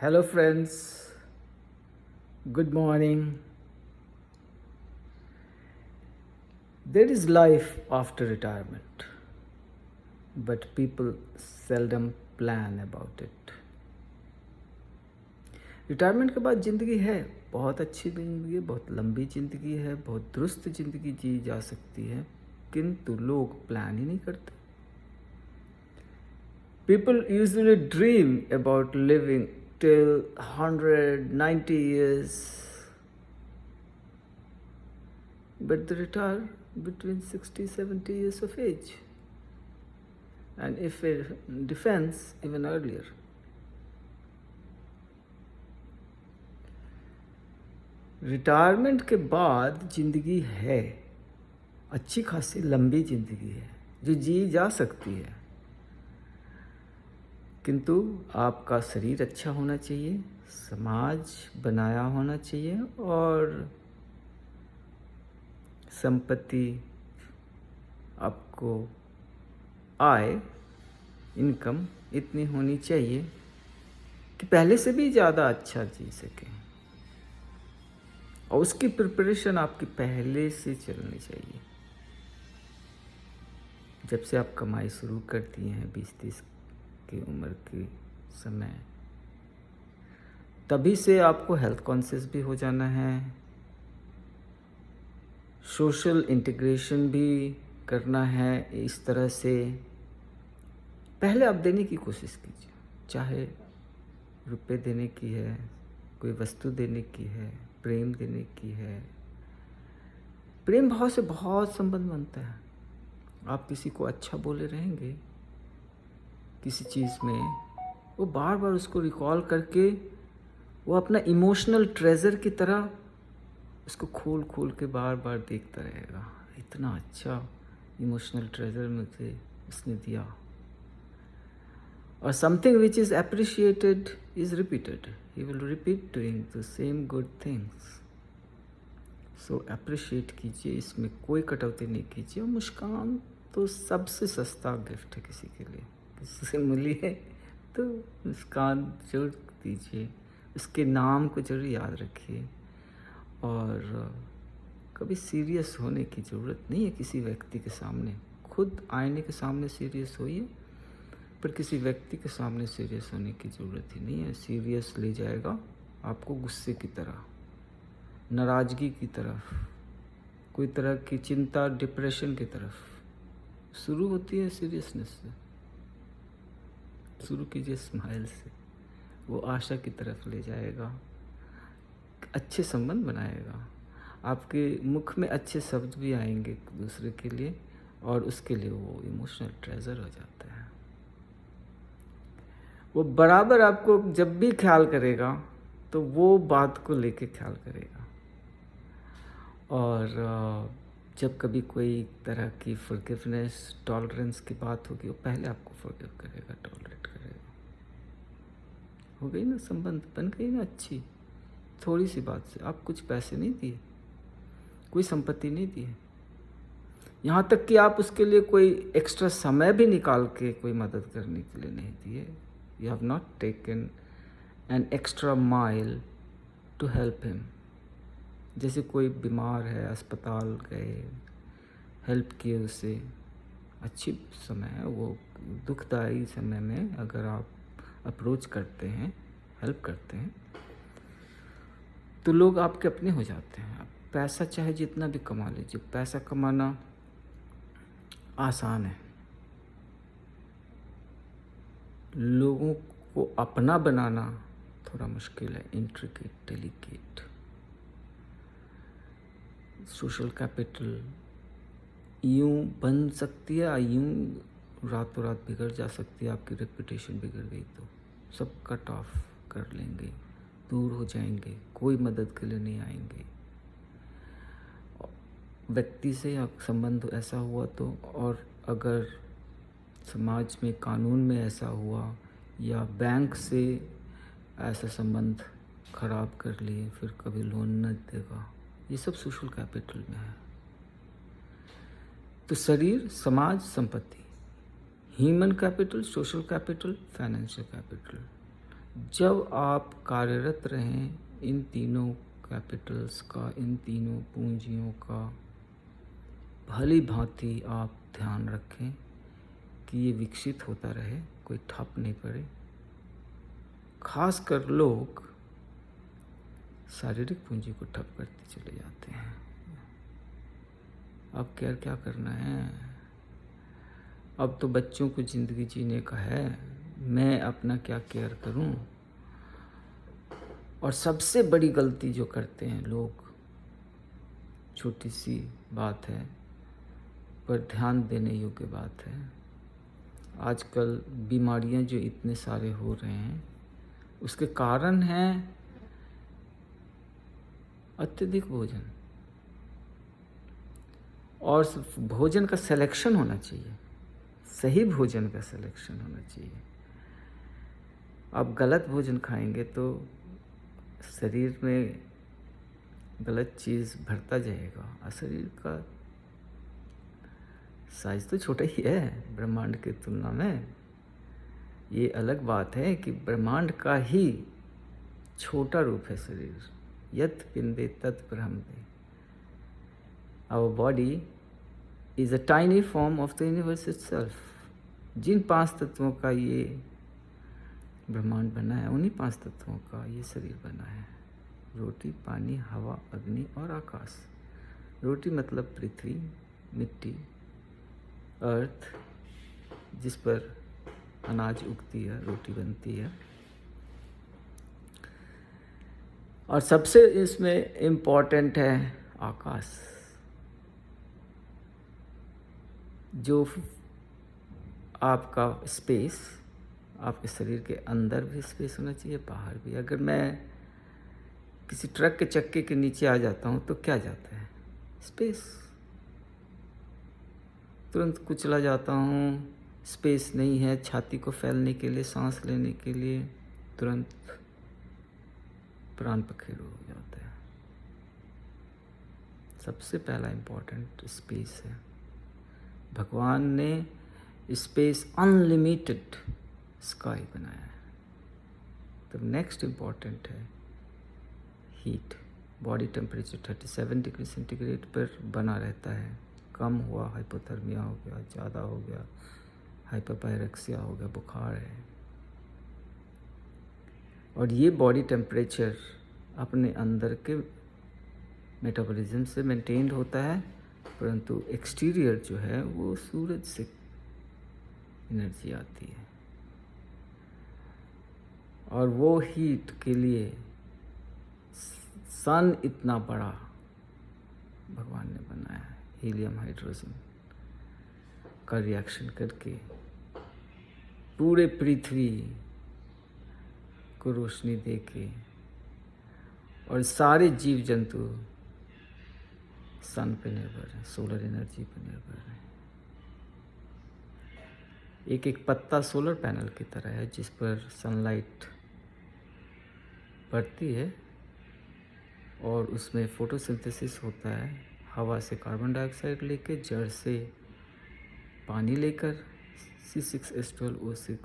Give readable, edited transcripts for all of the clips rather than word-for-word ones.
Hello, friends. Good morning. There is life after retirement, but people seldom plan about it. Retirement के बाद ज़िंदगी है, बहुत अच्छी ज़िंदगी है, बहुत लंबी ज़िंदगी है, बहुत दुरुस्त ज़िंदगी जी जा सकती है, किंतु लोग प्लान ही नहीं करते. People usually dream about living till 190 years, but they retire between 60-70 years of age, and if in defense, even earlier. Retirement के बाद ज़िंदगी है, अच्छी खासी लंबी ज़िंदगी है जो जी जा सकती है, किंतु आपका शरीर अच्छा होना चाहिए, समाज बनाया होना चाहिए और संपत्ति आपको आय इनकम इतनी होनी चाहिए कि पहले से भी ज़्यादा अच्छा जी सकें, और उसकी प्रिपरेशन आपकी पहले से चलनी चाहिए. जब से आप कमाई शुरू करती हैं 20-30 की उम्र के समय, तभी से आपको हेल्थ कॉन्शियस भी हो जाना है, सोशल इंटीग्रेशन भी करना है. इस तरह से पहले आप देने की कोशिश कीजिए, चाहे रुपए देने की है, कोई वस्तु देने की है, प्रेम देने की है. प्रेम भाव से बहुत संबंध बनता है. आप किसी को अच्छा बोले रहेंगे किसी चीज़ में, वो बार बार उसको रिकॉल करके वो अपना इमोशनल ट्रेजर की तरह उसको खोल खोल के बार बार देखता रहेगा. इतना अच्छा इमोशनल ट्रेजर मुझे उसने दिया. और something which is appreciated is repeated. He will repeat doing the same good things. So appreciate कीजिए, इसमें कोई कटौती नहीं कीजिए. और मुस्कान तो सबसे सस्ता गिफ्ट है किसी के लिए. किसी से मिली है तो मुस्कान जरूर दीजिए, उसके नाम को जरूर याद रखिए. और कभी सीरियस होने की ज़रूरत नहीं है किसी व्यक्ति के सामने. खुद आईने के सामने सीरियस होइए, पर किसी व्यक्ति के सामने सीरियस होने की ज़रूरत ही नहीं है. सीरियस ले जाएगा आपको गुस्से की तरह, नाराज़गी की तरफ, कोई तरह की चिंता, डिप्रेशन की तरफ. शुरू होती है सीरियसनेस से. शुरू कीजिए स्माइल से, वो आशा की तरफ ले जाएगा, अच्छे संबंध बनाएगा. आपके मुख में अच्छे शब्द भी आएंगे दूसरे के लिए, और उसके लिए वो इमोशनल ट्रेजर हो जाता है. वो बराबर आपको जब भी ख्याल करेगा तो वो बात को लेके ख्याल करेगा. और जब कभी कोई तरह की फॉरगिवनेस, टॉलरेंस की बात होगी, वो पहले आपको फॉरगिव करेगा, टॉलरेट करेगा. हो गई ना, संबंध बन गई ना अच्छी. थोड़ी सी बात से. आप कुछ पैसे नहीं दिए, कोई संपत्ति नहीं दी है, यहाँ तक कि आप उसके लिए कोई एक्स्ट्रा समय भी निकाल के कोई मदद करने के लिए नहीं दिए. You have not taken an extra mile to help him. जैसे कोई बीमार है, अस्पताल गए, हेल्प किए उसे. अच्छी समय है वो, दुखदाई समय में अगर आप अप्रोच करते हैं, हेल्प करते हैं, तो लोग आपके अपने हो जाते हैं. आप पैसा चाहे जितना भी कमा लीजिए, पैसा कमाना आसान है, लोगों को अपना बनाना थोड़ा मुश्किल है, इंट्रिकेट, डेलिकेट. सोशल कैपिटल यूं बन सकती है, यूं रातों रात बिगड़ जा सकती है. आपकी रेपुटेशन बिगड़ गई तो सब कट ऑफ कर लेंगे, दूर हो जाएंगे, कोई मदद के लिए नहीं आएंगे. व्यक्ति से या संबंध ऐसा हुआ तो, और अगर समाज में, कानून में ऐसा हुआ, या बैंक से ऐसा संबंध खराब कर लिए, फिर कभी लोन न देगा. ये सब सोशल कैपिटल में है. तो शरीर, समाज, संपत्ति, human capital, social capital, financial capital, जब आप कार्यरत रहें इन तीनों कैपिटल्स का, इन तीनों पूंजियों का भली भांति आप ध्यान रखें कि ये विकसित होता रहे, कोई ठप नहीं पड़े। खासकर लोग शारीरिक पूंजी को ठप करते चले जाते हैं। अब केयर क्या करना है? अब तो बच्चों को ज़िंदगी जीने का है, मैं अपना क्या केयर करूं? और सबसे बड़ी गलती जो करते हैं लोग, छोटी सी बात है पर ध्यान देने योग्य बात है, आजकल बीमारियां जो इतने सारे हो रहे हैं उसके कारण है अत्यधिक भोजन। और भोजन का सिलेक्शन होना चाहिए, सही भोजन का सिलेक्शन होना चाहिए। आप गलत भोजन खाएंगे तो शरीर में गलत चीज़ भरता जाएगा और शरीर का साइज तो छोटा ही है ब्रह्मांड की तुलना में। ये अलग बात है कि ब्रह्मांड का ही छोटा रूप है शरीर। यत् पिंडे तत् ब्रह्मणे। Our body is a tiny form of the universe itself. जिन 5 तत्वों का ये ब्रह्मांड बना है, उन्हीं 5 तत्वों का ये शरीर बना है। रोटी, पानी, हवा, अग्नि और आकाश। रोटी मतलब पृथ्वी, मिट्टी, अर्थ, जिस पर अनाज उगती है, रोटी बनती है। और सबसे इसमें इम्पोर्टेंट है आकाश, जो आपका स्पेस, आपके शरीर के अंदर भी स्पेस होना चाहिए, बाहर भी। अगर मैं किसी ट्रक के चक्के के नीचे आ जाता हूँ तो क्या जाता है? स्पेस। तुरंत कुचला जाता हूँ, स्पेस नहीं है छाती को फैलने के लिए, सांस लेने के लिए, तुरंत प्राण पखेरु हो जाता है। सबसे पहला इम्पोर्टेंट स्पेस है। भगवान ने स्पेस अनलिमिटेड स्काई बनाया है। तो नेक्स्ट इम्पॉर्टेंट है heat. Body temperature 37 degree centigrade पर बना रहता है। कम हुआ हाइपोथर्मिया हो गया, ज़्यादा हो गया हाइपरपायरेक्सिया हो गया, बुखार है। और ये बॉडी टेम्परेचर अपने अंदर के मेटाबॉलिज्म से मेंटेन्ड होता है, परंतु एक्सटीरियर जो है वो सूरज से एनर्जी आती है। और वो हीट के लिए सन इतना बड़ा भगवान ने बनाया है, हीलियम हाइड्रोजन का रिएक्शन करके पूरे पृथ्वी को रोशनी देके, और सारे जीव जंतु सन पे निर्भर है, सोलर एनर्जी पे निर्भर है। एक एक पत्ता सोलर पैनल की तरह है जिस पर सनलाइट पड़ती है और उसमें फोटोसिंथेसिस होता है। हवा से कार्बन डाइऑक्साइड लेकर, जड़ से पानी लेकर C6H12O6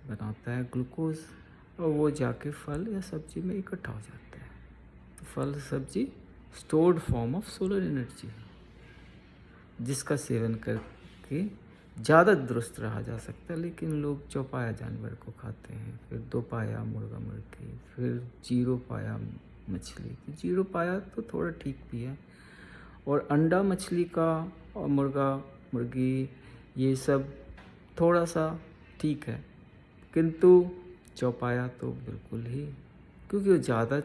बनाता है ग्लूकोज, और वो जाके फल या सब्जी में इकट्ठा हो जाता है। तो फल सब्जी stored form of solar energy है, जिसका सेवन करके ज़्यादा दुरुस्त रहा जा सकता है। लेकिन लोग चौपाया जानवर को खाते हैं, फिर 2 पाया मुर्गा मुर्गी, फिर 0 पाया मछली। तो 0 पाया तो थोड़ा ठीक भी है, और अंडा मछली का और मुर्गा मुर्गी ये सब थोड़ा सा ठीक है, किंतु चौपाया तो बिल्कुल ही, क्योंकि वो ज़्यादा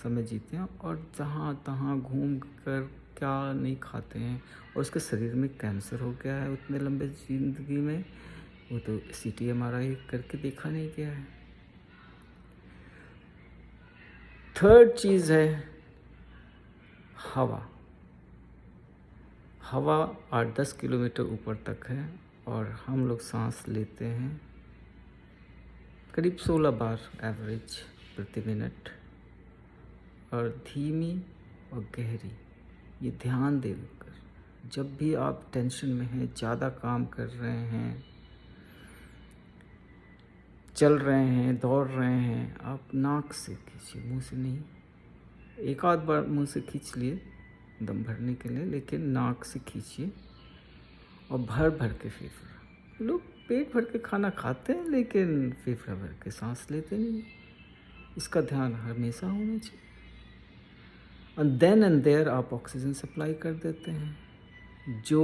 समय जीते हैं और जहाँ तहाँ घूम कर क्या नहीं खाते हैं। और उसके शरीर में कैंसर हो गया है उतने लंबे ज़िंदगी में, वो तो CT MRI करके देखा नहीं गया है। थर्ड चीज़ है हवा। हवा 8-10 किलोमीटर ऊपर तक है और हम लोग सांस लेते हैं करीब 16 बार एवरेज प्रति मिनट, और धीमी और गहरी। ये ध्यान देकर, जब भी आप टेंशन में हैं, ज़्यादा काम कर रहे हैं, चल रहे हैं, दौड़ रहे हैं, आप नाक से खींचिए, मुंह से नहीं। एक आध बार मुंह से खींच लिए दम भरने के लिए, लेकिन नाक से खींचिए और भर भर के फेफड़ा। लोग पेट भर के खाना खाते हैं लेकिन फेफड़ा भर के सांस लेते नहीं। इसका ध्यान हमेशा होना चाहिए। और देन एंड देयर आप ऑक्सीजन सप्लाई कर देते हैं। जो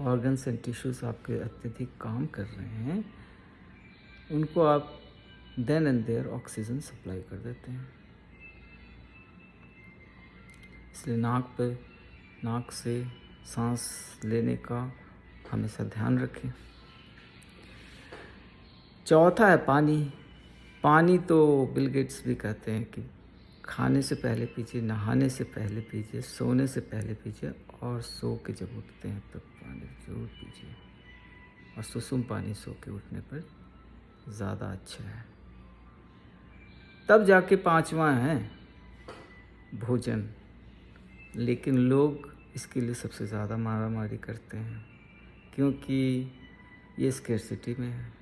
ऑर्गन्स एंड टिश्यूज़ आपके अत्यधिक काम कर रहे हैं उनको आप then and there oxygen supply कर देते हैं। इसलिए नाक से सांस लेने का हमेशा ध्यान रखें। चौथा है पानी। पानी तो बिल गेट्स भी कहते हैं कि खाने से पहले पीजिए, नहाने से पहले पीजिए, सोने से पहले पीजिए और सो के जब उठते हैं तब पानी ज़रूर पीजिए। और सुसुम पानी सो के उठने पर ज़्यादा अच्छा है। तब जाके पांचवा है भोजन। लेकिन लोग इसके लिए सबसे ज़्यादा मारामारी करते हैं क्योंकि ये स्केर्सिटी में है।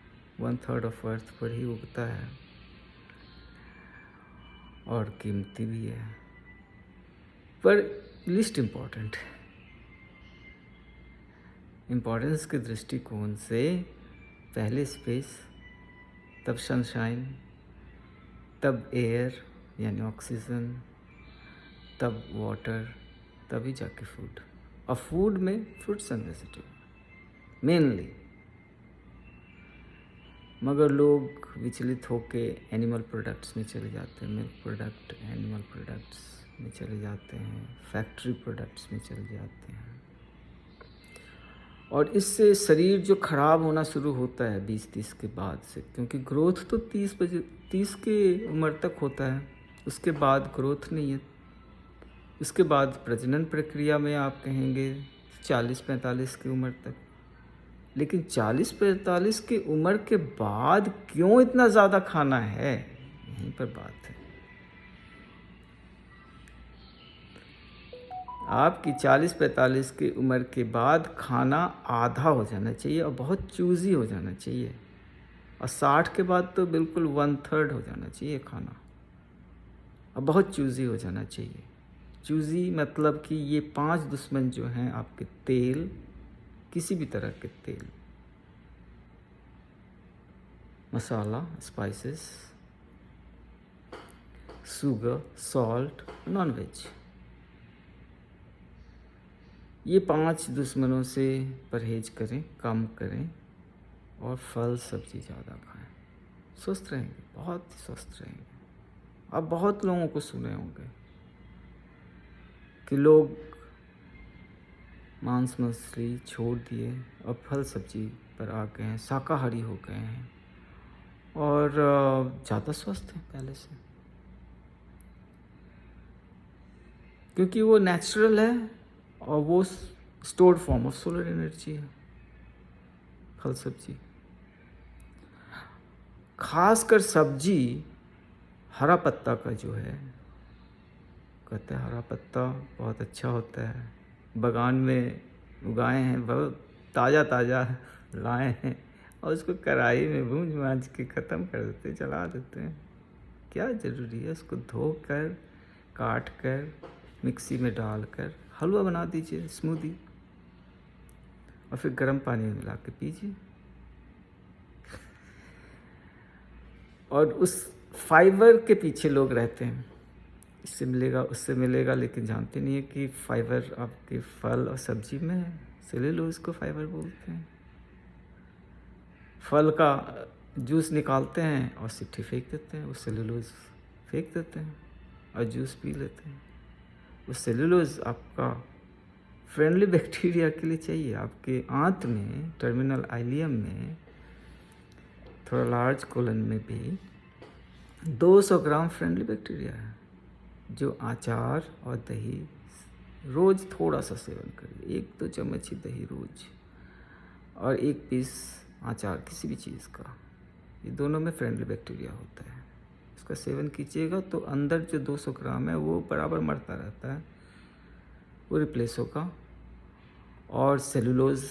1/3 ऑफ अर्थ पर ही उगता है और कीमती भी है, पर लिस्ट इम्पॉर्टेंट है। इम्पोर्टेंस के दृष्टिकोण से पहले स्पेस, तब सनशाइन, तब एयर यानी ऑक्सीजन, तब वाटर, तभी जाके फूड। और फूड में फ्रूट्स एंड वेजिटेबल मेनली। मगर लोग विचलित होके एनिमल प्रोडक्ट्स में चले जाते हैं, मिल्क प्रोडक्ट, एनिमल प्रोडक्ट्स में चले जाते हैं, फैक्ट्री प्रोडक्ट्स में चले जाते हैं। और इससे शरीर जो ख़राब होना शुरू होता है 20-30 के बाद से, क्योंकि ग्रोथ तो 30 के उम्र तक होता है, उसके बाद ग्रोथ नहीं है। उसके बाद प्रजनन प्रक्रिया में आप कहेंगे 40-45 की उम्र तक। लेकिन 40-45 की उम्र के बाद क्यों इतना ज़्यादा खाना है, यहीं पर बात है। आपकी 40-45 की उम्र के बाद खाना आधा हो जाना चाहिए और बहुत चूज़ी हो जाना चाहिए। और 60 के बाद तो बिल्कुल 1/3 हो जाना चाहिए खाना, और बहुत चूज़ी हो जाना चाहिए। चूज़ी मतलब कि ये 5 दुश्मन जो हैं आपके तेल, किसी भी तरह के तेल, मसाला, spices, sugar, salt, non veg, ये 5 दुश्मनों से परहेज करें, कम करें और फल सब्जी ज़्यादा खाएं। स्वस्थ रहेंगे, बहुत ही स्वस्थ रहेंगे। आप बहुत लोगों को सुने होंगे कि लोग मांस मछली छोड़ दिए और फल सब्जी पर आ गए हैं, शाकाहारी हो गए हैं और ज़्यादा स्वस्थ हैं पहले से, क्योंकि वो नेचुरल है और वो stored form of solar energy है फल सब्जी। खासकर सब्जी हरा पत्ता का जो है, कहते हैं हरा पत्ता बहुत अच्छा होता है, बागान में उगाए हैं, बहुत ताज़ा ताज़ा लाए हैं और उसको कढ़ाई में भूंज भांज के ख़त्म कर देते हैं, जला देते हैं। क्या ज़रूरी है? उसको धोकर, काट कर, मिक्सी में डालकर हलवा बना दीजिए, स्मूदी, और फिर गर्म पानी में मिला के पीजिए। और उस फाइबर के पीछे लोग रहते हैं, इससे मिलेगा उससे मिलेगा, लेकिन जानते नहीं है कि फाइबर आपके फल और सब्जी में है। सेलुलोज को फाइबर बोलते हैं। फल का जूस निकालते हैं और सिट्ठी फेंक देते हैं, वो सेलुलोज फेंक देते हैं और जूस पी लेते हैं। वो सेलुलोज आपका फ्रेंडली बैक्टीरिया के लिए चाहिए। आपके आंत में, टर्मिनल आइलियम में, थोड़ा लार्ज कोलन में भी 200 ग्राम फ्रेंडली बैक्टीरिया है, जो अचार और दही रोज़ थोड़ा सा सेवन करिए, 1-2 चम्मच ही दही रोज़ और 1 पीस अचार किसी भी चीज़ का, ये दोनों में फ्रेंडली बैक्टीरिया होता है। इसका सेवन कीजिएगा तो अंदर जो 200 ग्राम है वो बराबर मरता रहता है, वो रिप्लेस होगा और सेलुलोज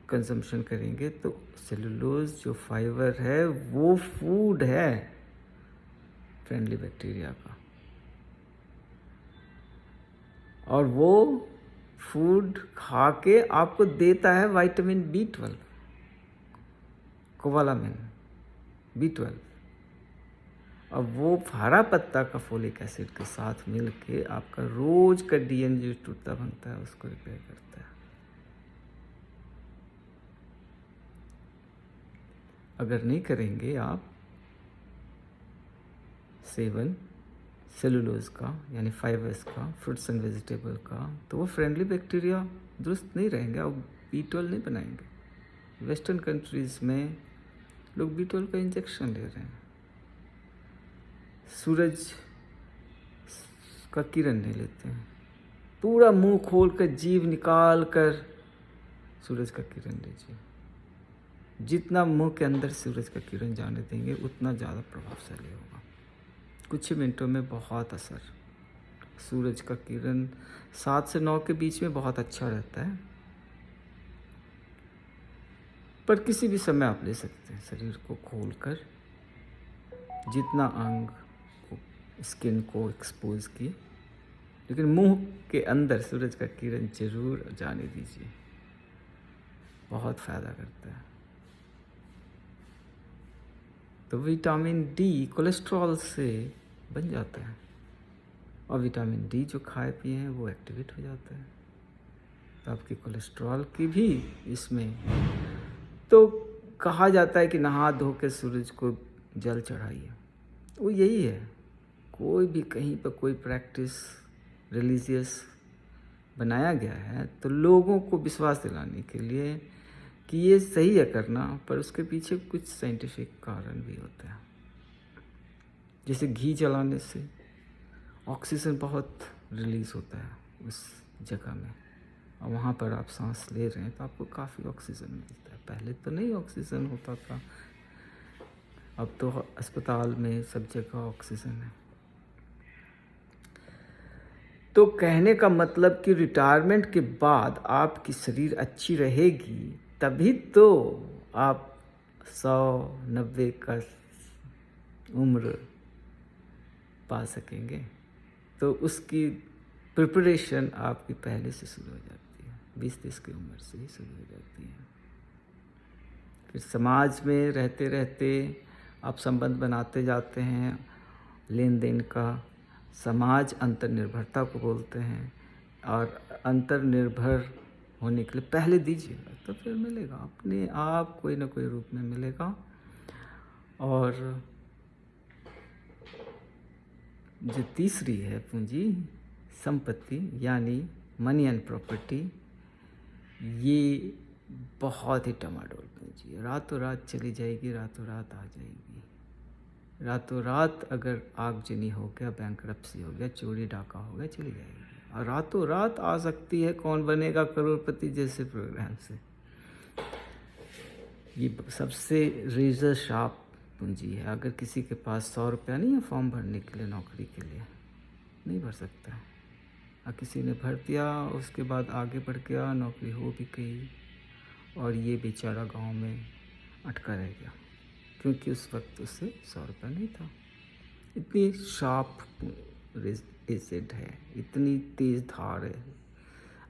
कंजम्पशन करेंगे तो सेलुलोज जो फाइबर है वो फूड है फ्रेंडली बैक्टीरिया का, और वो फूड खा के आपको देता है विटामिन B12, कोबालामिन B12। अब वो हरा पत्ता का फोलिक एसिड के साथ मिलके आपका रोज का DNA जो टूटता बनता है उसको रिपेयर करता है। अगर नहीं करेंगे आप सेवन सेलुलोज का यानी फाइबर्स का, फ्रूट्स एंड वेजिटेबल का, तो वो फ्रेंडली बैक्टीरिया दुरुस्त नहीं रहेंगे और B12 नहीं बनाएंगे। वेस्टर्न कंट्रीज़ में लोग B12 का इंजेक्शन ले रहे हैं, सूरज का किरण नहीं लेते हैं, पूरा मुंह खोल कर जीभ निकाल कर सूरज का किरण लीजिए। जितना मुंह के अंदर सूरज का किरण जाने देंगे उतना ज़्यादा प्रभावशाली होगा। कुछ ही मिनटों में बहुत असर। सूरज का किरण 7 से 9 के बीच में बहुत अच्छा रहता है, पर किसी भी समय आप ले सकते हैं शरीर को खोलकर, जितना अंग स्किन को एक्सपोज किए, लेकिन मुंह के अंदर सूरज का किरण जरूर जाने दीजिए, बहुत फ़ायदा करता है। तो विटामिन डी कोलेस्ट्रॉल से बन जाता है, और विटामिन डी जो खाए पिए हैं वो एक्टिवेट हो जाता है, तो आपकी कोलेस्ट्रॉल की भी इसमें। तो कहा जाता है कि नहा धो के सूरज को जल चढ़ाइए, वो यही है। कोई भी कहीं पर कोई प्रैक्टिस रिलीजियस बनाया गया है तो लोगों को विश्वास दिलाने के लिए कि ये सही है करना, पर उसके पीछे कुछ साइंटिफिक कारण भी होता है। जैसे घी जलाने से ऑक्सीजन बहुत रिलीज़ होता है उस जगह में, और वहाँ पर आप सांस ले रहे हैं तो आपको काफ़ी ऑक्सीजन मिलता है। पहले तो नहीं ऑक्सीजन होता था, अब तो अस्पताल में सब जगह ऑक्सीजन है। तो कहने का मतलब कि रिटायरमेंट के बाद आपकी शरीर अच्छी रहेगी, तभी तो आप 100-90 का उम्र पा सकेंगे। तो उसकी प्रिपरेशन आपकी पहले से शुरू हो जाती है, 20-30 की उम्र से ही शुरू हो जाती है। फिर समाज में रहते रहते आप संबंध बनाते जाते हैं, लेन देन का। समाज अंतर्निर्भरता को बोलते हैं, और अंतर्निर्भर होने के लिए पहले दीजिएगा तो फिर मिलेगा, अपने आप कोई ना कोई रूप में मिलेगा। और जो तीसरी है पूंजी, संपत्ति यानी मनी एंड प्रॉपर्टी, ये बहुत ही टमाडोल पूंजी है। रातों रात चली जाएगी, रातों रात आ जाएगी। रातों रात अगर आगजनी हो गया, बैंकरप्सी हो गया, चोरी डाका हो गया, चली जाएगी। और रातों रात आ सकती है कौन बनेगा करोड़पति जैसे प्रोग्राम से। ये सबसे रेजर शार्प पूंजी है। अगर किसी के पास 100 रुपया नहीं है फॉर्म भरने के लिए, नौकरी के लिए नहीं भर सकता, और किसी ने भर दिया, उसके बाद आगे बढ़ गया, नौकरी हो भी गई, और ये बेचारा गांव में अटका रह गया, क्योंकि उस वक्त उससे 100 रुपया नहीं था। इतनी शार्प एसिड है, इतनी तेज धार है,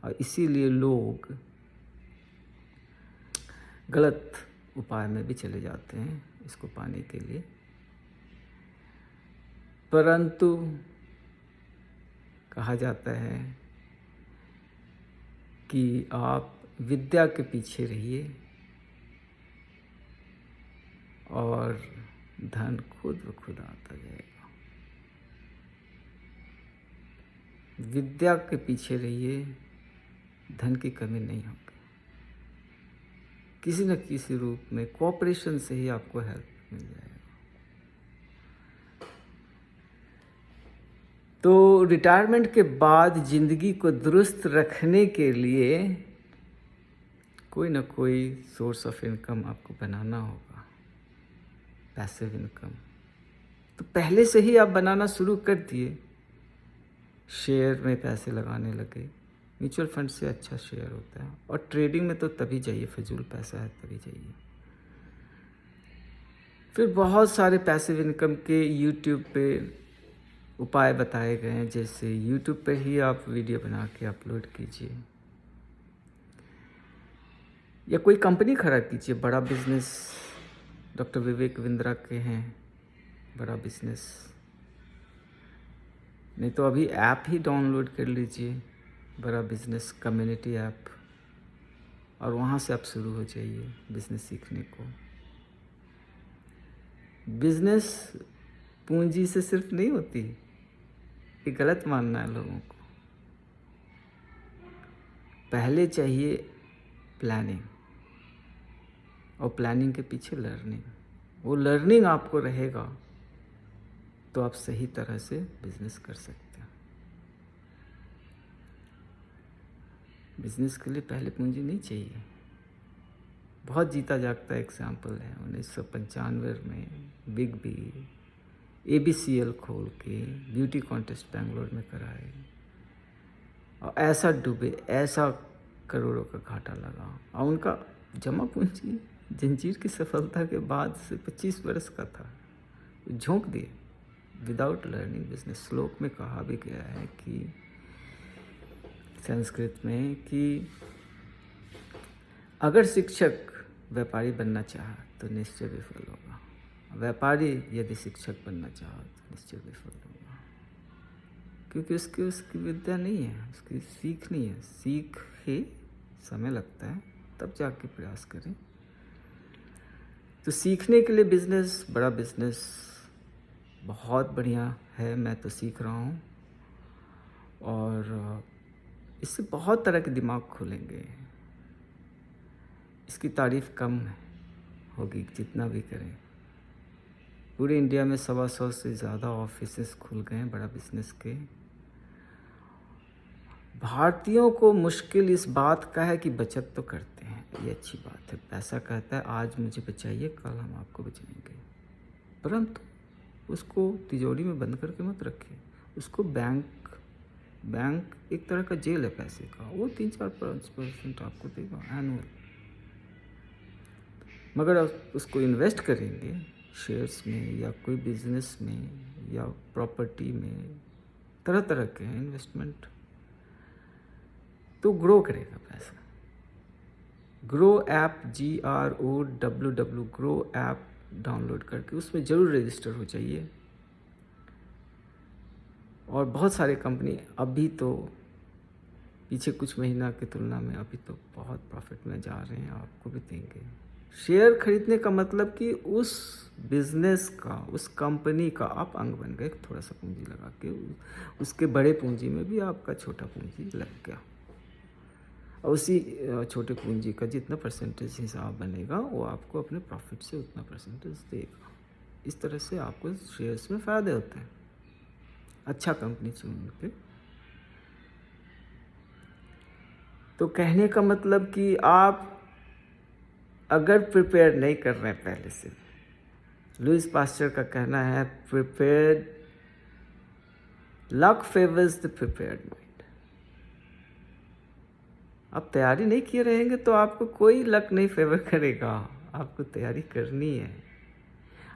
और इसीलिए लोग गलत उपाय में भी चले जाते हैं इसको पाने के लिए। परंतु कहा जाता है कि आप विद्या के पीछे रहिए और धन खुद ब खुद आता जाएगा। विद्या के पीछे रहिए, धन की कमी नहीं होगी। किसी न किसी रूप में कोऑपरेशन से ही आपको हेल्प मिल जाएगा। तो रिटायरमेंट के बाद ज़िंदगी को दुरुस्त रखने के लिए कोई ना कोई सोर्स ऑफ इनकम आपको बनाना होगा, पैसिव इनकम। तो पहले से ही आप बनाना शुरू कर दिए, शेयर में पैसे लगाने लगे, म्यूचुअल फंड से अच्छा शेयर होता है। और ट्रेडिंग में तो तभी जाइए, फजूल पैसा है तभी जाइए। फिर बहुत सारे पैसिव इनकम के यूट्यूब पे उपाय बताए गए हैं, जैसे यूट्यूब पे ही आप वीडियो बना के अपलोड कीजिए, या कोई कंपनी खड़ा कीजिए। बड़ा बिजनेस डॉक्टर विवेक बिंद्रा के हैं, बड़ा बिजनेस। नहीं तो अभी ऐप ही डाउनलोड कर लीजिए, बड़ा बिजनेस कम्युनिटी ऐप, और वहाँ से आप शुरू हो जाइए बिजनेस सीखने को। बिजनेस पूंजी से सिर्फ नहीं होती, ये गलत मानना है लोगों को। पहले चाहिए प्लानिंग, और प्लानिंग के पीछे लर्निंग। वो लर्निंग आपको रहेगा तो आप सही तरह से बिजनेस कर सकते हैं। बिजनेस के लिए पहले पूंजी नहीं चाहिए। बहुत जीता जागता एग्जाम्पल है, 1995 में बिग बी ABCL खोल के ब्यूटी कॉन्टेस्ट बेंगलोर में कराए, और ऐसा डूबे, ऐसा करोड़ों का घाटा लगा, और उनका जमा पूंजी जंजीर की सफलता के बाद से 25 वर्ष का था। झोंक दिए विदाउट लर्निंग बिजनेस। श्लोक में कहा भी गया है कि संस्कृत में कि अगर शिक्षक व्यापारी बनना चाहा तो निश्चय विफल होगा, व्यापारी यदि शिक्षक बनना चाहा तो निश्चय विफल होगा, क्योंकि उसकी विद्या नहीं है, उसकी सीख नहीं है। सीख ही समय लगता है, तब जाके प्रयास करें। तो सीखने के लिए बिजनेस, बड़ा बिजनेस बहुत बढ़िया है, मैं तो सीख रहा हूँ, और इससे बहुत तरह के दिमाग खुलेंगे। इसकी तारीफ कम होगी जितना भी करें। पूरे इंडिया में 125 से ज़्यादा ऑफिसेस खुल गए हैं बड़ा बिजनेस के। भारतीयों को मुश्किल इस बात का है कि बचत तो करते हैं, ये अच्छी बात है। पैसा कहता है आज मुझे बचाइए, कल हम आपको बचाएंगे, परंतु उसको तिजोरी में बंद करके मत रखिए। उसको बैंक एक तरह का जेल है पैसे का, वो 3-4-5% आपको देगा एनुअल। मगर आप उसको इन्वेस्ट करेंगे शेयर्स में, या कोई बिजनेस में, या प्रॉपर्टी में, तरह तरह के हैं इन्वेस्टमेंट, तो ग्रो करेगा पैसा। Grow app, GROWW grow app download करके उसमें ज़रूर रजिस्टर हो जाइए। और बहुत सारे कंपनी अभी तो पीछे कुछ महीना की तुलना में अभी तो बहुत प्रॉफिट में जा रहे हैं, आपको भी देंगे। शेयर खरीदने का मतलब कि उस बिजनेस का, उस कंपनी का आप अंग बन गए। थोड़ा सा पूंजी लगा के उसके बड़े पूंजी में भी आपका छोटा पूंजी लग गया, और उसी छोटे पूंजी का जितना परसेंटेज हिसाब बनेगा वो आपको अपने प्रॉफिट से उतना परसेंटेज देगा। इस तरह से आपको शेयर्स में फ़ायदे होते हैं, अच्छा कंपनी चुन के। तो कहने का मतलब कि आप अगर प्रिपेयर नहीं कर रहे हैं पहले से, लुइस पास्चर का कहना है prepared luck favours the prepared mind. आप तैयारी नहीं किए रहेंगे तो आपको कोई लक नहीं फेवर करेगा, आपको तैयारी करनी है।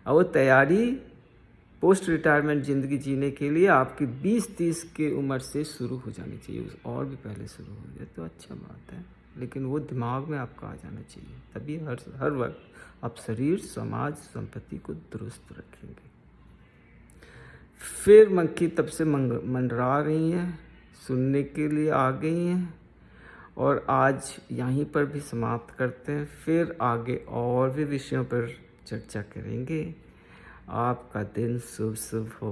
और वो तैयारी पोस्ट रिटायरमेंट ज़िंदगी जीने के लिए आपकी 20-30 की उम्र से शुरू हो जानी चाहिए। और भी पहले शुरू हो जाए तो अच्छा बात है, लेकिन वो दिमाग में आपका आ जाना चाहिए, तभी हर वक्त आप शरीर, समाज, संपत्ति को दुरुस्त रखेंगे। फिर मंकी तब से मंडरा रही हैं, सुनने के लिए आ गई हैं, और आज यहीं पर भी समाप्त करते हैं। फिर आगे और भी विषयों पर चर्चा करेंगे। आपका दिन शुभ शुभ हो।